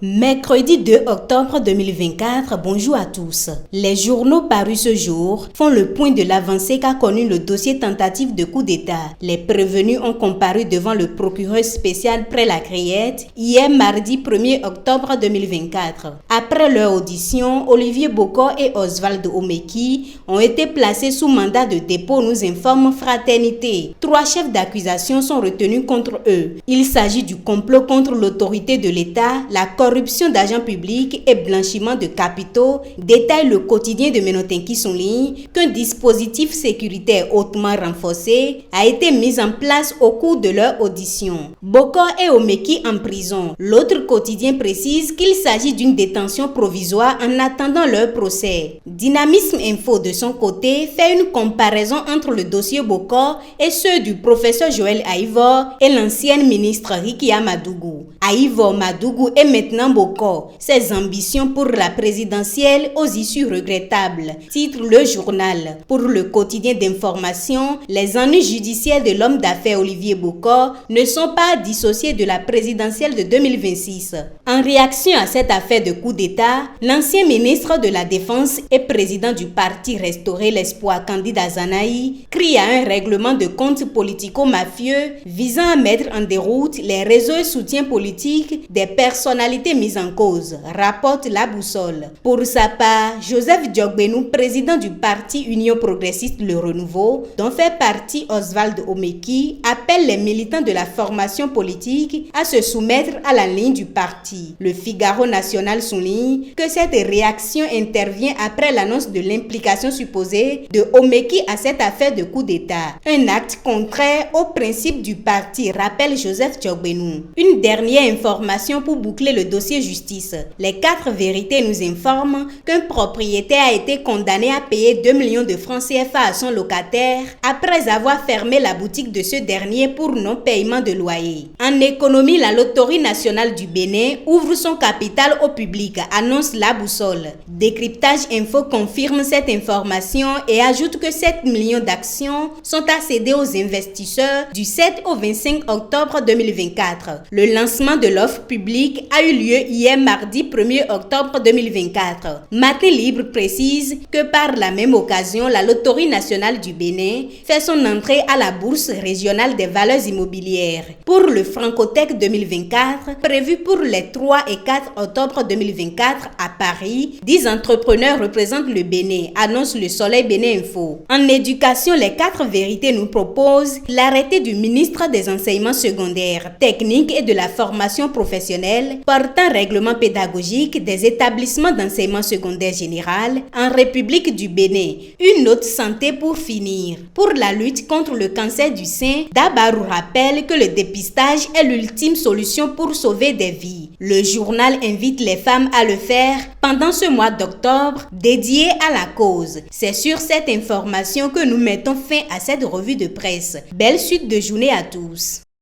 Mercredi 2 octobre 2024, bonjour à tous. Les journaux parus ce jour font le point de l'avancée qu'a connu le dossier tentative de coup d'État. Les prévenus ont comparu devant le procureur spécial près la Criette hier mardi 1er octobre 2024. Après leur audition, Olivier Bokor et Oswald Omeki ont été placés sous mandat de dépôt, nous informe Fraternité. 3 chefs d'accusation sont retenus contre eux. Il s'agit du complot contre l'autorité de l'État, la corruption d'agents publics et blanchiment de capitaux, détaille le quotidien de Menotenki souligne qu'un dispositif sécuritaire hautement renforcé a été mis en place au cours de leur audition. Bokor et Omeki en prison. L'autre quotidien précise qu'il s'agit d'une détention provisoire en attendant leur procès. Dynamisme Info de son côté fait une comparaison entre le dossier Bokor et ceux du professeur Joël Aïvor et l'ancienne ministre Rikia Madougou. Aïvor Madougou est maintenant Bokor, ses ambitions pour la présidentielle aux issues regrettables, titre le journal. Pour le quotidien d'information, les ennuis judiciaires de l'homme d'affaires Olivier Bokor ne sont pas dissociés de la présidentielle de 2026. En réaction à cette affaire de coup d'État, l'ancien ministre de la Défense et président du parti Restaurer l'Espoir, candidat Zanaï, crie à un règlement de comptes politico-mafieux visant à mettre en déroute les réseaux et soutiens politiques des personnalités mises en cause, rapporte La Boussole. Pour sa part, Joseph Diogbenou, président du parti Union Progressiste Le Renouveau, dont fait partie Oswald Omeki, appelle les militants de la formation politique à se soumettre à la ligne du parti. Le Figaro national souligne que cette réaction intervient après l'annonce de l'implication supposée de Omeki à cette affaire de coup d'État. Un acte contraire aux principes du parti, rappelle Joseph Diogbenou. Une dernière information pour boucler le dossier justice. Les 4 vérités nous informent qu'un propriétaire a été condamné à payer 2 millions de francs CFA à son locataire après avoir fermé la boutique de ce dernier pour non-paiement de loyer. En économie, la Loterie nationale du Bénin ouvre son capital au public, annonce La Boussole. Décryptage Info confirme cette information et ajoute que 7 millions d'actions sont à céder aux investisseurs du 7 au 25 octobre 2024. Le lancement de l'offre publique a eu lieu hier mardi 1er octobre 2024. Matin Libre précise que par la même occasion, la Loterie nationale du Bénin fait son entrée à la bourse régionale des valeurs immobilières. Pour le Francotech 2024, prévu pour les 3 et 4 octobre 2024 à Paris, 10 entrepreneurs représentent le Bénin, annonce le Soleil Bénin Info. En éducation, les 4 vérités nous proposent l'arrêté du ministre des enseignements secondaires, techniques et de la formation professionnelle portant règlement pédagogique des établissements d'enseignement secondaire général en République du Bénin. Une note santé pour finir. Pour la lutte contre le cancer du sein, Dabarou rappelle que le dépistage est l'ultime solution pour sauver des vies. Le journal invite les femmes à le faire pendant ce mois d'octobre dédié à la cause. C'est sur cette information que nous mettons fin à cette revue de presse. Belle suite de journée à tous.